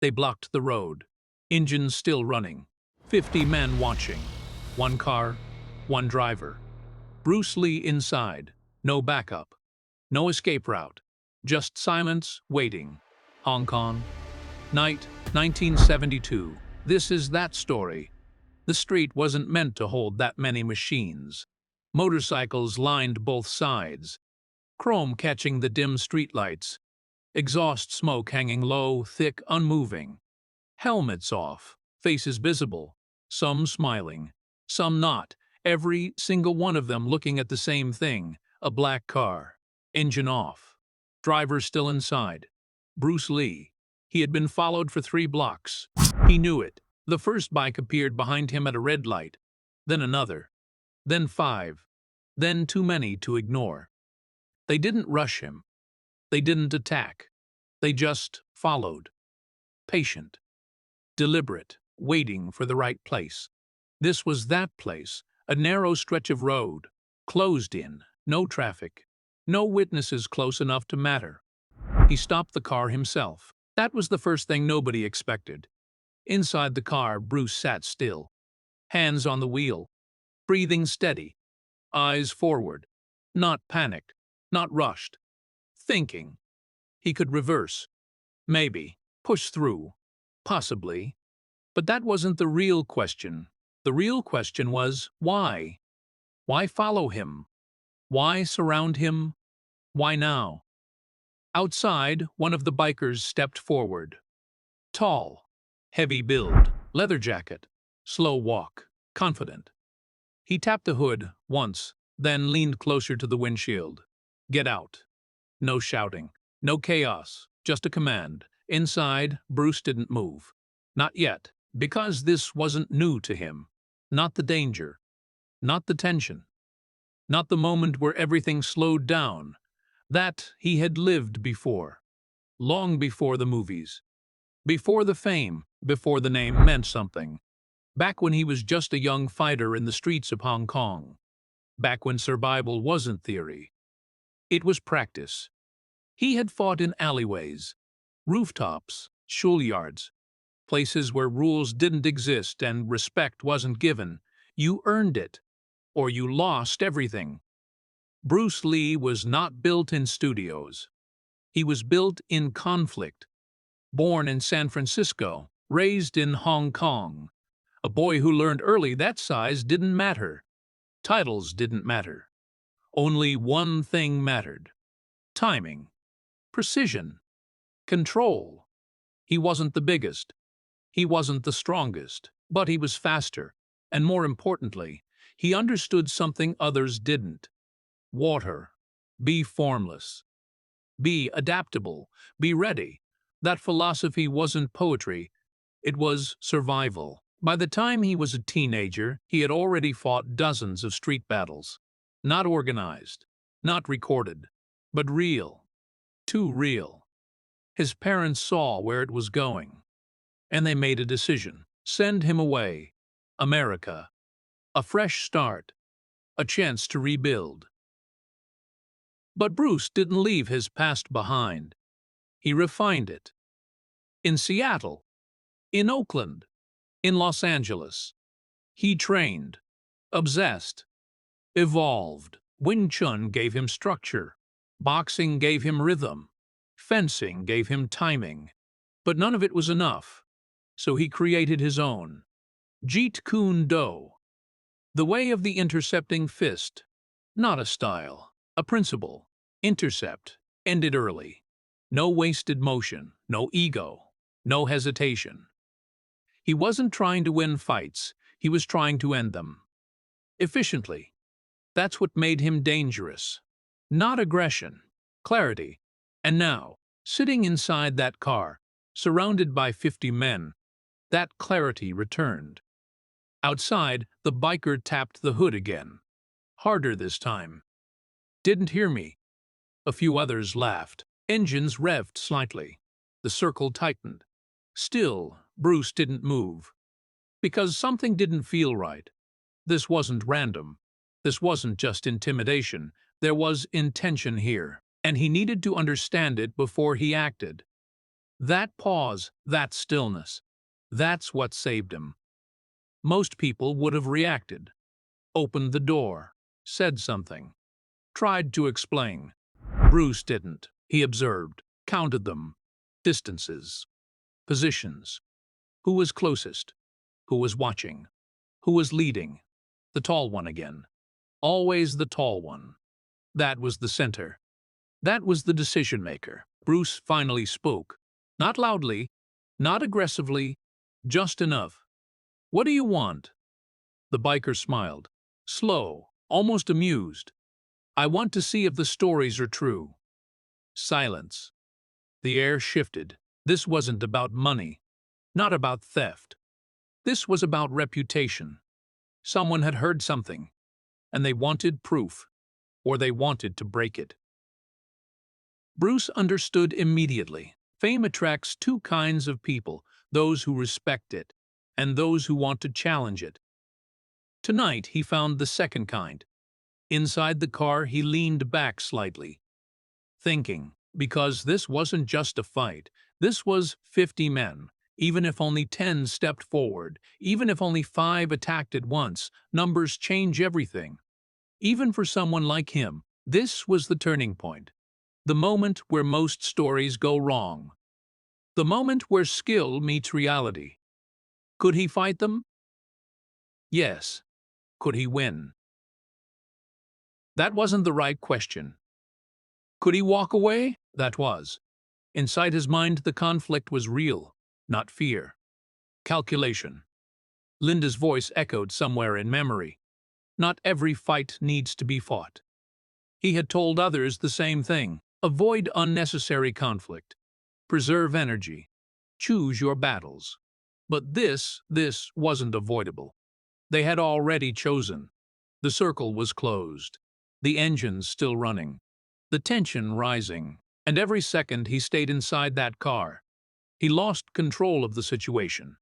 They blocked the road. Engines still running. 50 men watching. One car, one driver. Bruce Lee inside. No backup. No escape route. Just silence, waiting. Hong Kong. Night, 1972. This is that story. The street wasn't meant to hold that many machines. Motorcycles lined both sides. Chrome catching the dim streetlights. Exhaust smoke hanging low, thick, unmoving. Helmets off, faces visible. Some smiling, some not. Every single one of them looking at the same thing. A black car. Engine off. Driver still inside. Bruce Lee. He had been followed for 3 blocks. He knew it. The first bike appeared behind him at a red light. Then another. Then 5. Then too many to ignore. They didn't rush him. They didn't attack. They just followed. Patient. Deliberate. Waiting for the right place. This was that place. A narrow stretch of road. Closed in. No traffic. No witnesses close enough to matter. He stopped the car himself. That was the first thing nobody expected. Inside the car, Bruce sat still. Hands on the wheel. Breathing steady. Eyes forward. Not panicked. Not rushed. Thinking. He could reverse. Maybe. Push through. Possibly. But that wasn't the real question. The real question was, why? Why follow him? Why surround him? Why now? Outside, one of the bikers stepped forward. Tall. Heavy build. Leather jacket. Slow walk. Confident. He tapped the hood once, then leaned closer to the windshield. Get out. No shouting. No chaos. Just a command. Inside, Bruce didn't move. Not yet, because this wasn't new to him. Not the danger. Not the tension. Not the moment where everything slowed down. That he had lived before. Long before the movies. Before the fame. Before the name meant something. Back when he was just a young fighter in the streets of Hong Kong. Back when survival wasn't theory. It was practice. He had fought in alleyways, rooftops, schoolyards, places where rules didn't exist and respect wasn't given. You earned it, or you lost everything. Bruce Lee was not built in studios. He was built in conflict. Born in San Francisco, raised in Hong Kong. A boy who learned early that size didn't matter. Titles didn't matter. Only one thing mattered. Timing. Precision. Control. He wasn't the biggest. He wasn't the strongest. But he was faster. And more importantly, he understood something others didn't. Water. Be formless. Be adaptable. Be ready. That philosophy wasn't poetry. It was survival. By the time he was a teenager, he had already fought dozens of street battles. Not organized. Not recorded. But real. Too real. His parents saw where it was going. And they made a decision. Send him away. America. A fresh start. A chance to rebuild. But Bruce didn't leave his past behind. He refined it. In Seattle. In Oakland. In Los Angeles. He trained. Obsessed. Evolved. Wing Chun gave him structure. Boxing gave him rhythm. Fencing gave him timing. But none of it was enough. So he created his own. Jeet Kune Do. The way of the intercepting fist. Not a style. A principle. Intercept. Ended early. No wasted motion. No ego. No hesitation. He wasn't trying to win fights. He was trying to end them. Efficiently. That's what made him dangerous. Not aggression. Clarity. And now, sitting inside that car, surrounded by 50 men, that clarity returned. Outside, the biker tapped the hood again. Harder this time. Didn't hear me. A few others laughed. Engines revved slightly. The circle tightened. Still, Bruce didn't move. Because something didn't feel right. This wasn't random. This wasn't just intimidation. There was intention here. And he needed to understand it before he acted. That pause, that stillness, that's what saved him. Most people would have reacted, opened the door, said something, tried to explain. Bruce didn't. He observed, counted them, distances, positions. Who was closest? Who was watching? Who was leading? The tall one again. Always the tall one. That was the center. That was the decision-maker. Bruce finally spoke. Not loudly, not aggressively, just enough. "What do you want?" The biker smiled. Slow, almost amused. "I want to see if the stories are true." Silence. The air shifted. This wasn't about money. Not about theft. This was about reputation. Someone had heard something, and they wanted proof, or they wanted to break it. Bruce understood immediately. Fame attracts two kinds of people, those who respect it, and those who want to challenge it. Tonight he found the second kind. Inside the car he leaned back slightly, thinking, because this wasn't just a fight, this was 50 men. Even if only 10 stepped forward, even if only 5 attacked at once, numbers change everything. Even for someone like him, this was the turning point. The moment where most stories go wrong. The moment where skill meets reality. Could he fight them? Yes. Could he win? That wasn't the right question. Could he walk away? That was. Inside his mind, the conflict was real, not fear. Calculation. Linda's voice echoed somewhere in memory. Not every fight needs to be fought. He had told others the same thing. Avoid unnecessary conflict. Preserve energy. Choose your battles. But this wasn't avoidable. They had already chosen. The circle was closed. The engines still running. The tension rising. And every second he stayed inside that car, he lost control of the situation.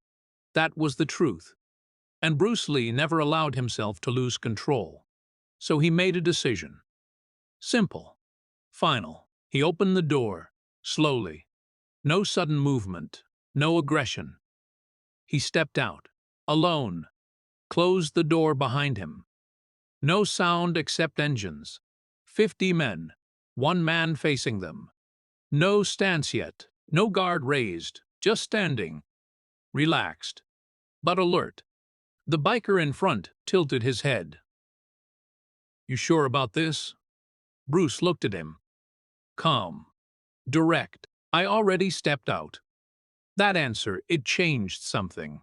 That was the truth. And Bruce Lee never allowed himself to lose control. So he made a decision. Simple. Final. He opened the door, slowly. No sudden movement, no aggression. He stepped out, alone, closed the door behind him. No sound except engines. 50 men, one man facing them. No stance yet, no guard raised, just standing. Relaxed, but alert. The biker in front tilted his head. "You sure about this?" Bruce looked at him. Calm. Direct. "I already stepped out." That answer, it changed something.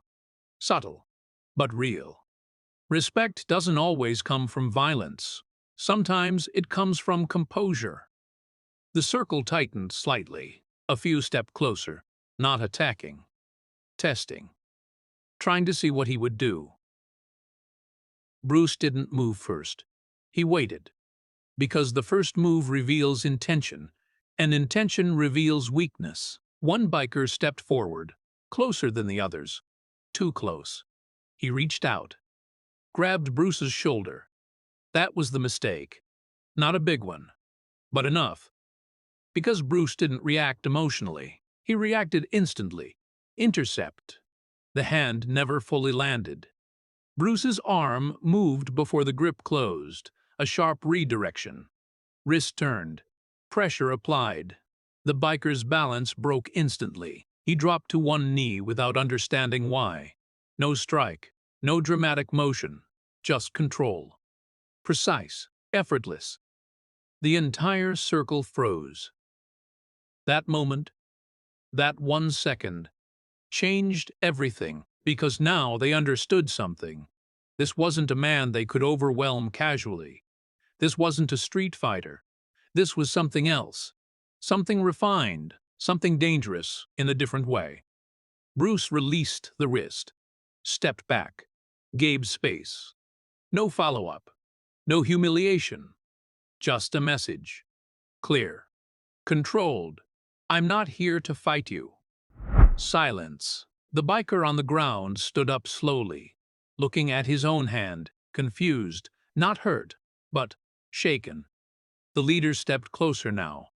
Subtle, but real. Respect doesn't always come from violence. Sometimes it comes from composure. The circle tightened slightly, a few steps closer, not attacking. Testing. Trying to see what he would do. Bruce didn't move first. He waited. Because the first move reveals intention, and intention reveals weakness. One biker stepped forward, closer than the others. Too close. He reached out, grabbed Bruce's shoulder. That was the mistake. Not a big one, but enough. Because Bruce didn't react emotionally, he reacted instantly. Intercept. The hand never fully landed. Bruce's arm moved before the grip closed, a sharp redirection. Wrist turned. Pressure applied. The biker's balance broke instantly. He dropped to one knee without understanding why. No strike, no dramatic motion, just control. Precise, effortless. The entire circle froze. That moment, that 1 second, changed everything, because now they understood something. This wasn't a man they could overwhelm casually. This wasn't a street fighter. This was something else. Something refined, something dangerous, in a different way. Bruce released the wrist, stepped back, gave space. No follow-up, no humiliation. Just a message. Clear. Controlled. "I'm not here to fight you." Silence. The biker on the ground stood up slowly, looking at his own hand, confused, not hurt, but shaken. The leader stepped closer now,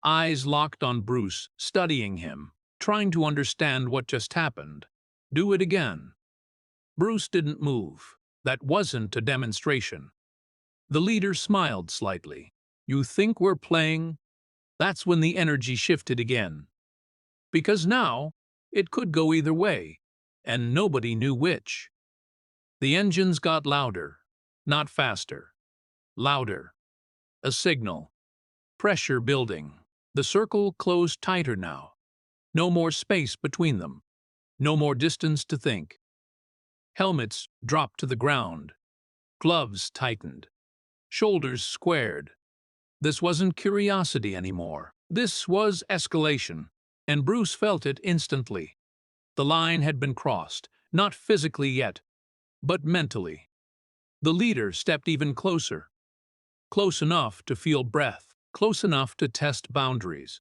eyes locked on Bruce, studying him. trying to understand what just happened. Do it again. Bruce didn't move. That wasn't a demonstration. The leader smiled slightly. You think we're playing? That's when the energy shifted again. Because now, it could go either way, and nobody knew which. The engines got louder, not faster. Louder. A signal. Pressure building. The circle closed tighter now. No more space between them. No more distance to think. Helmets dropped to the ground. Gloves tightened. Shoulders squared. This wasn't curiosity anymore. This was escalation, and Bruce felt it instantly. The line had been crossed, not physically yet, but mentally. The leader stepped even closer. Close enough to feel breath, close enough to test boundaries.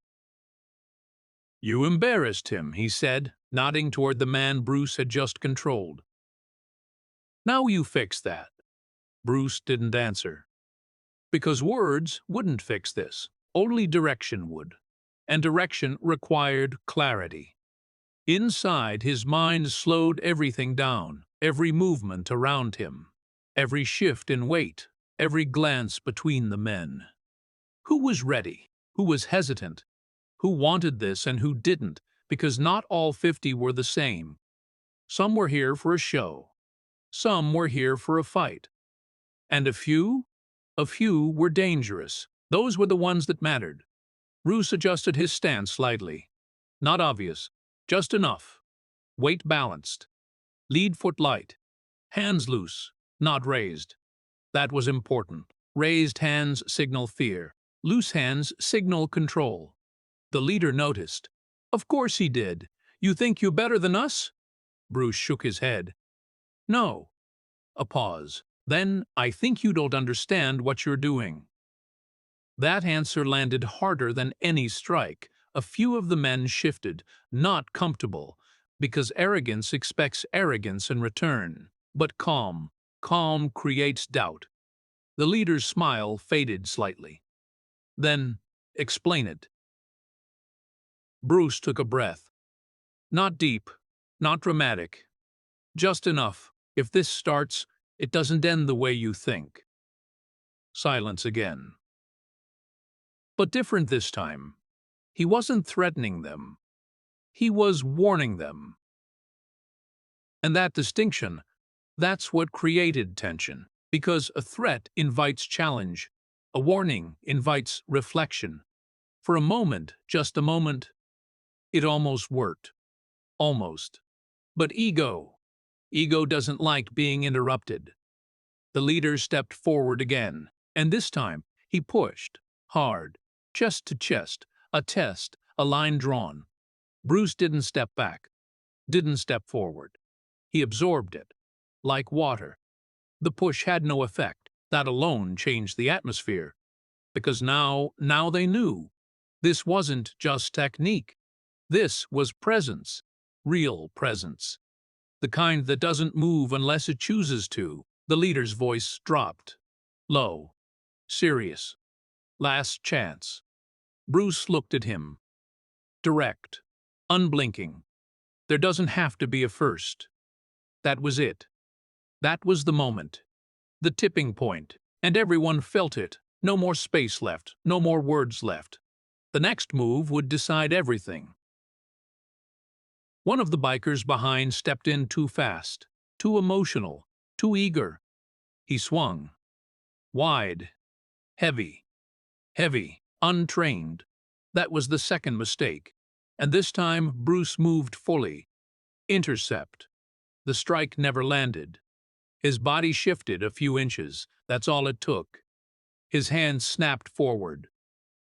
You embarrassed him, he said, nodding toward the man Bruce had just controlled. Now you fix that. Bruce didn't answer. Because words wouldn't fix this. Only direction would. And direction required clarity. Inside, his mind slowed everything down, every movement around him, every shift in weight, every glance between the men. Who was ready? Who was hesitant? Who wanted this and who didn't? Because not all 50 were the same. Some were here for a show. Some were here for a fight. And a few were dangerous. Those were the ones that mattered. Bruce adjusted his stance slightly. Not obvious, just enough. Weight balanced. Lead foot light. Hands loose, not raised. That was important. Raised hands signal fear. Loose hands signal control. The leader noticed. Of course he did. You think you're better than us? Bruce shook his head. No. A pause. Then, I think you don't understand what you're doing. That answer landed harder than any strike. A few of the men shifted, not comfortable, because arrogance expects arrogance in return. But calm creates doubt. The leader's smile faded slightly. Then, explain it. Bruce took a breath. Not deep, not dramatic. Just enough. If this starts, it doesn't end the way you think. Silence again. But different this time. He wasn't threatening them. He was warning them. And that distinction, that's what created tension. Because a threat invites challenge. A warning invites reflection. For a moment, just a moment, it almost worked. Almost. But ego doesn't like being interrupted. The leader stepped forward again, and this time he pushed, hard, chest to chest, a test, a line drawn. Bruce didn't step back, didn't step forward. He absorbed it, like water. The push had no effect. That alone changed the atmosphere. Because now they knew. This wasn't just technique. This was presence, real presence. The kind that doesn't move unless it chooses to. The leader's voice dropped. Low. Serious. Last chance. Bruce looked at him. Direct. Unblinking. There doesn't have to be a first. That was it. That was the moment. The tipping point. And everyone felt it. No more space left. No more words left. The next move would decide everything. One of the bikers behind stepped in too fast, too emotional, too eager. He swung. Wide. Heavy. Heavy. Untrained. That was the second mistake. And this time Bruce moved fully. Intercept. The strike never landed. His body shifted a few inches. That's all it took. His hand snapped forward.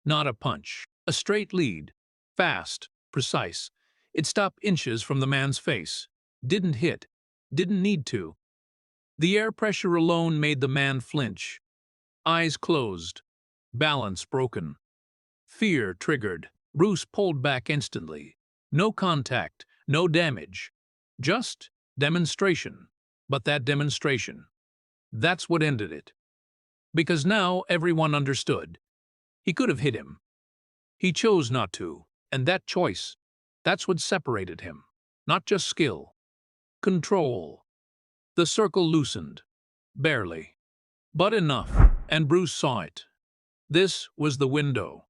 Not a punch. A straight lead. Fast. Precise. It stopped inches from the man's face. Didn't hit. Didn't need to. The air pressure alone made the man flinch. Eyes closed. Balance broken. Fear triggered. Bruce pulled back instantly. No contact. No damage. Just demonstration. But that demonstration. That's what ended it. Because now everyone understood. He could have hit him. He chose not to. And that choice, That's what separated him. Not just skill. Control. The circle loosened. Barely. But enough. And Bruce saw it. This was the window.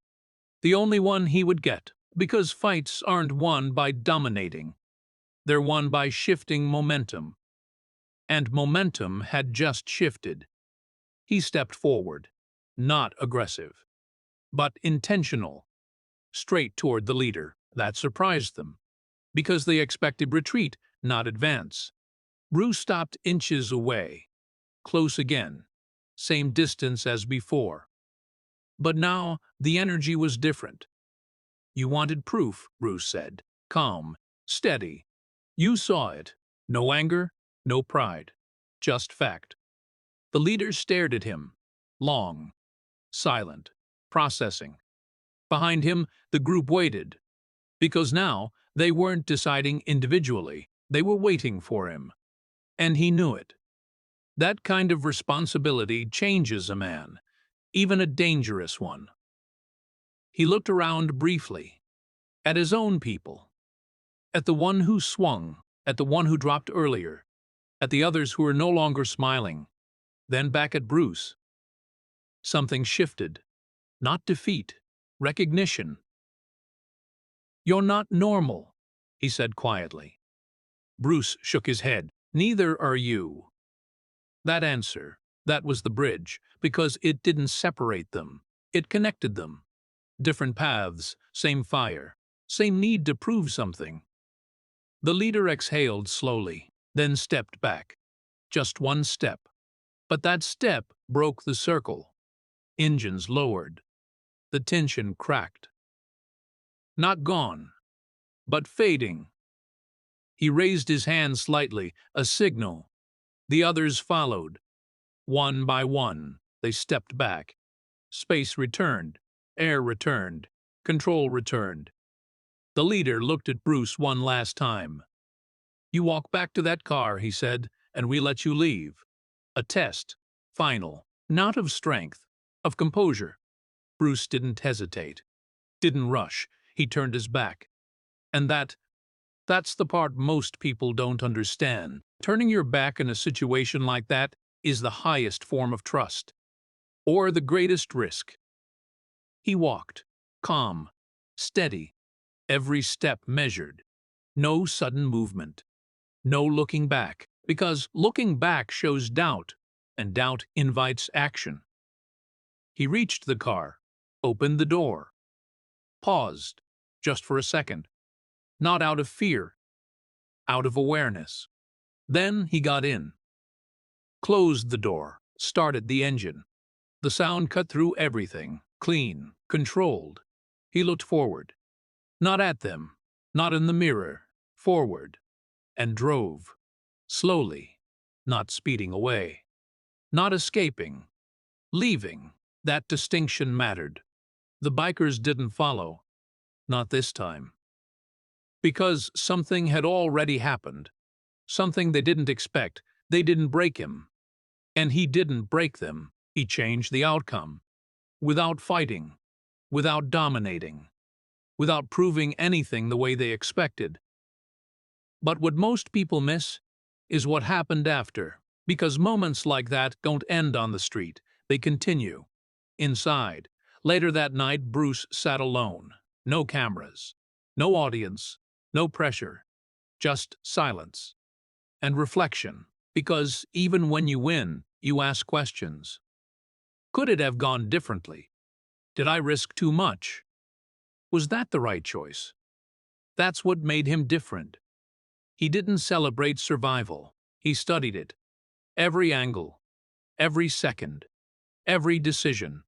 The only one he would get. Because fights aren't won by dominating. They're won by shifting momentum. And momentum had just shifted. He stepped forward. Not aggressive. But intentional. Straight toward the leader. That surprised them. Because they expected retreat, not advance. Bruce stopped inches away. Close again. Same distance as before. But now, the energy was different. You wanted proof, Bruce said. Calm. Steady. You saw it. No anger, no pride. Just fact. The leader stared at him. Long. Silent. Processing. Behind him, the group waited. Because now, they weren't deciding individually. They were waiting for him. And he knew it. That kind of responsibility changes a man, even a dangerous one. He looked around briefly, at his own people, at the one who swung, at the one who dropped earlier, at the others who were no longer smiling, then back at Bruce. Something shifted. Not defeat, recognition. "You're not normal," he said quietly. Bruce shook his head. "Neither are you." That answer, that was the bridge, because it didn't separate them. It connected them. Different paths, same fire, same need to prove something. The leader exhaled slowly, then stepped back. Just one step. But that step broke the circle. Engines lowered. The tension cracked. Not gone, but fading. He raised his hand slightly, a signal. The others followed. One by one, they stepped back. Space returned. Air returned. Control returned. The leader looked at Bruce one last time. "You walk back to that car," he said, "and we let you leave. A test. Final. Not of strength. Of composure." Bruce didn't hesitate. Didn't rush. He turned his back. And that's the part most people don't understand. Turning your back in a situation like that is the highest form of trust. Or the greatest risk. He walked. Calm. Steady. Every step measured. No sudden movement. No looking back. Because looking back shows doubt, and doubt invites action. He reached the car. Opened the door. Paused. Just for a second. Not out of fear. Out of awareness. Then he got in. Closed the door. Started the engine. The sound cut through everything. Clean. Controlled. He looked forward. Not at them. Not in the mirror. Forward. And drove. Slowly. Not speeding away. Not escaping. Leaving. That distinction mattered. The bikers didn't follow. Not this time. Because something had already happened. Something they didn't expect. They didn't break him. And he didn't break them. He changed the outcome. Without fighting. Without dominating. Without proving anything the way they expected. But what most people miss is what happened after. Because moments like that don't end on the street. They continue. Inside. Later that night, Bruce sat alone. No cameras. No audience. No pressure. Just silence. And reflection. Because even when you win, you ask questions. Could it have gone differently? Did I risk too much? Was that the right choice? That's what made him different. He didn't celebrate survival. He studied it. Every angle. Every second. Every decision.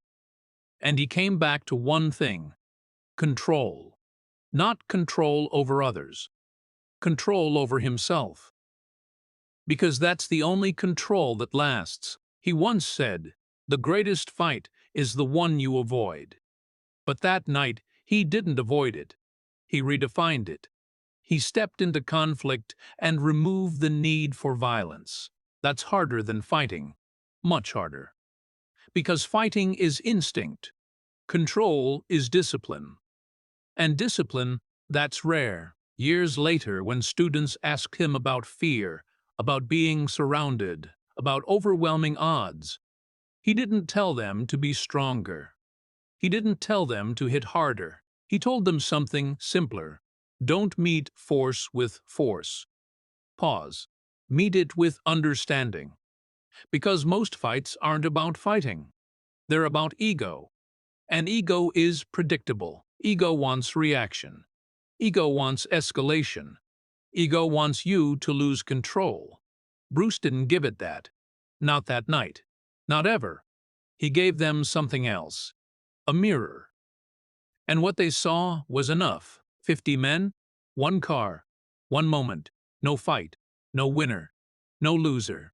And he came back to one thing. Control. Not control over others. Control over himself. Because that's the only control that lasts. He once said, "The greatest fight is the one you avoid." But that night, he didn't avoid it. He redefined it. He stepped into conflict and removed the need for violence. That's harder than fighting. Much harder. Because fighting is instinct. Control is discipline. And discipline, that's rare. Years later, when students asked him about fear, about being surrounded, about overwhelming odds, he didn't tell them to be stronger. He didn't tell them to hit harder. He told them something simpler. Don't meet force with force. Pause. Meet it with understanding. Because most fights aren't about fighting. They're about ego. And ego is predictable. Ego wants reaction. Ego wants escalation. Ego wants you to lose control. Bruce didn't give it that. Not that night. Not ever. He gave them something else. A mirror. And what they saw was enough. 50 men, one car, one moment, no fight, no winner, no loser.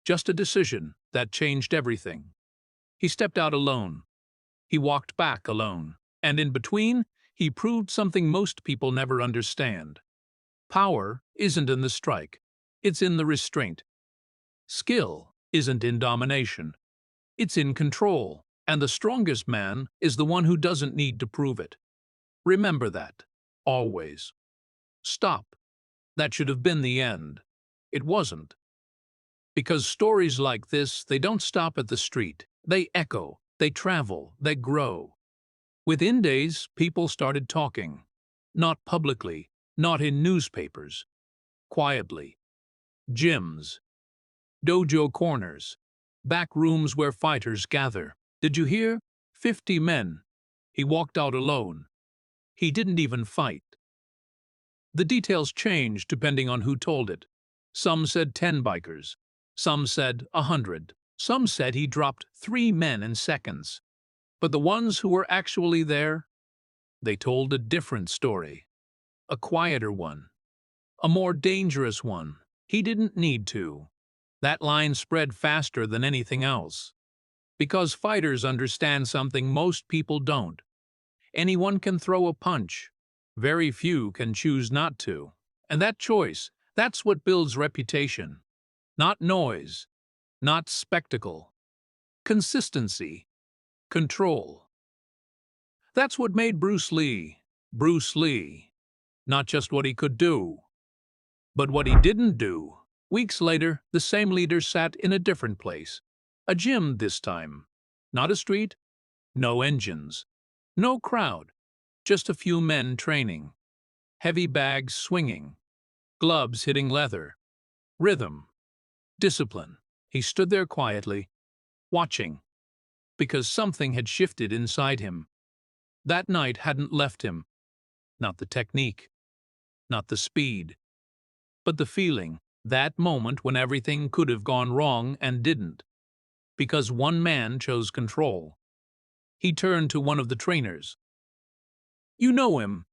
Just a decision that changed everything. He stepped out alone. He walked back alone. And in between, he proved something most people never understand. Power isn't in the strike. It's in the restraint. Skill isn't in domination. It's in control. And the strongest man is the one who doesn't need to prove it. Remember that. Always. Stop. That should have been the end. It wasn't. Because stories like this, they don't stop at the street. They echo, they travel, they grow. Within days, people started talking. Not publicly, not in newspapers. Quietly. Gyms. Dojo corners. Back rooms where fighters gather. Did you hear? 50 men. He walked out alone. He didn't even fight. The details changed depending on who told it. Some said 10 bikers. Some said 100. Some said he dropped 3 men in seconds. But the ones who were actually there, they told a different story. A quieter one. A more dangerous one. He didn't need to. That line spread faster than anything else. Because fighters understand something most people don't. Anyone can throw a punch. Very few can choose not to. And that choice, that's what builds reputation. Not noise. Not spectacle. Consistency. Control. That's what made Bruce Lee, Bruce Lee. Not just what he could do, but what he didn't do. Weeks later, the same leader sat in a different place. A gym this time. Not a street. No engines. No crowd. Just a few men training. Heavy bags swinging. Gloves hitting leather. Rhythm. Discipline. He stood there quietly, watching. Because something had shifted inside him. That night hadn't left him. Not the technique. Not the speed. But the feeling. That moment when everything could have gone wrong and didn't. Because one man chose control. He turned to one of the trainers. You know him.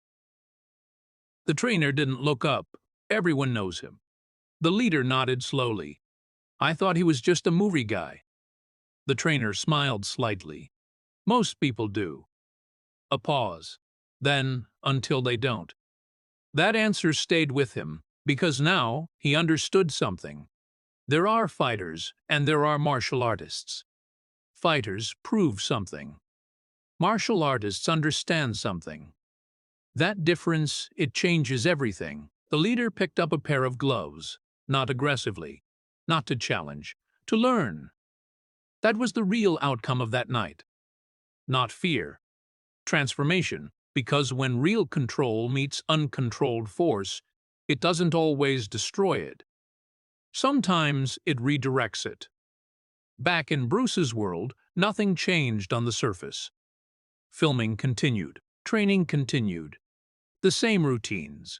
The trainer didn't look up. Everyone knows him. The leader nodded slowly. I thought he was just a movie guy. The trainer smiled slightly. Most people do. A pause. Then, until they don't. That answer stayed with him, because now he understood something. There are fighters, and there are martial artists. Fighters prove something. Martial artists understand something. That difference, it changes everything. The leader picked up a pair of gloves, not aggressively, not to challenge, to learn. That was the real outcome of that night. Not fear. Transformation, because when real control meets uncontrolled force, it doesn't always destroy it. Sometimes it redirects it. Back in Bruce's world, nothing changed on the surface. Filming continued. Training continued. The same routines.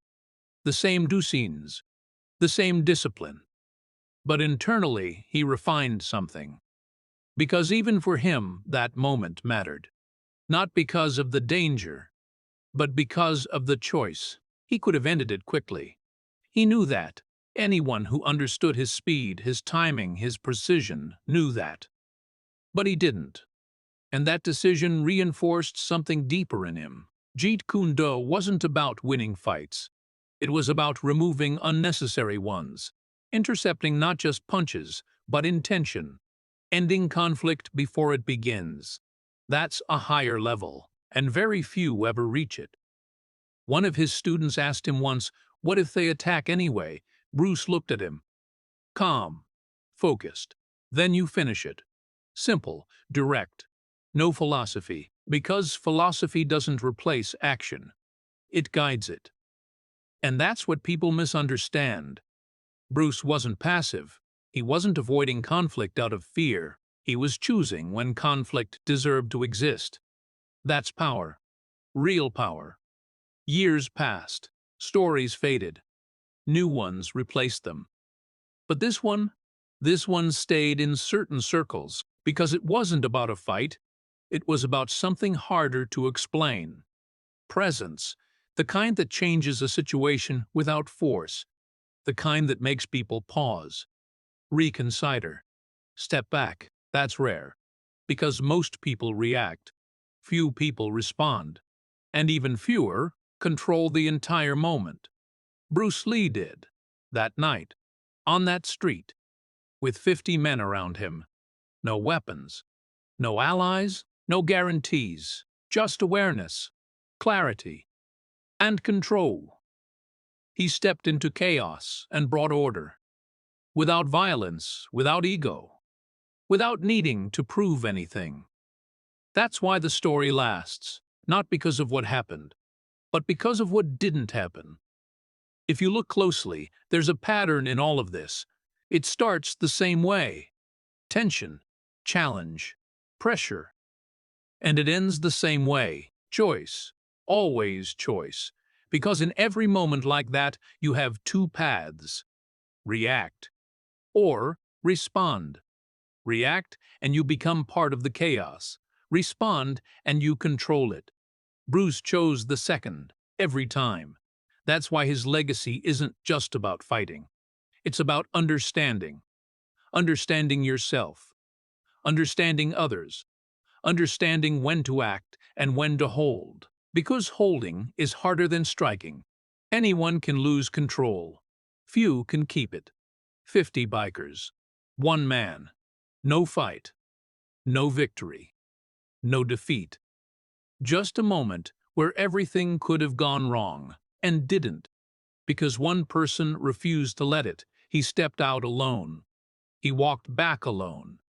The same routines. The same discipline. But internally, he refined something. Because even for him, that moment mattered. Not because of the danger, but because of the choice. He could have ended it quickly. He knew that. Anyone who understood his speed, his timing, his precision, knew that. But he didn't. And that decision reinforced something deeper in him. Jeet Kune Do wasn't about winning fights. It was about removing unnecessary ones, intercepting not just punches, but intention, ending conflict before it begins. That's a higher level, and very few ever reach it. One of his students asked him once, "What if they attack anyway?" Bruce looked at him. "Calm. Focused. Then you finish it. Simple. Direct. No philosophy. Because philosophy doesn't replace action. It guides it." And that's what people misunderstand. Bruce wasn't passive. He wasn't avoiding conflict out of fear. He was choosing when conflict deserved to exist. That's power. Real power. Years passed. Stories faded. New ones replaced them. But this one stayed in certain circles because it wasn't about a fight. It was about something harder to explain. Presence. The kind that changes a situation without force. The kind that makes people pause. Reconsider. Step back. That's rare. Because most people react. Few people respond. And even fewer control the entire moment. Bruce Lee did. That night. On that street. With 50 men around him. No weapons. No allies. No guarantees. Just awareness. Clarity. And control. He stepped into chaos and brought order. Without violence, without ego. Without needing to prove anything. That's why the story lasts. Not because of what happened, but because of what didn't happen. If you look closely, there's a pattern in all of this. It starts the same way. Tension, challenge, pressure. And it ends the same way. Choice. Always choice. Because in every moment like that, you have two paths. React. Or respond. React, and you become part of the chaos. Respond, and you control it. Bruce chose the second, every time. That's why his legacy isn't just about fighting. It's about understanding. Understanding yourself. Understanding others. Understanding when to act and when to hold. Because holding is harder than striking. Anyone can lose control. Few can keep it. 50 bikers. One man. No fight. No victory. No defeat. Just a moment where everything could have gone wrong, and didn't. Because one person refused to let it. He stepped out alone. He walked back alone.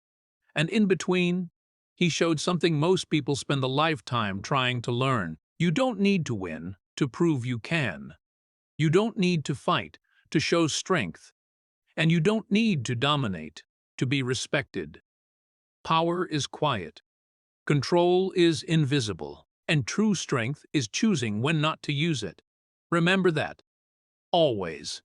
And in between, he showed something most people spend a lifetime trying to learn. You don't need to win to prove you can. You don't need to fight to show strength. And you don't need to dominate to be respected. Power is quiet. Control is invisible. And true strength is choosing when not to use it. Remember that. Always.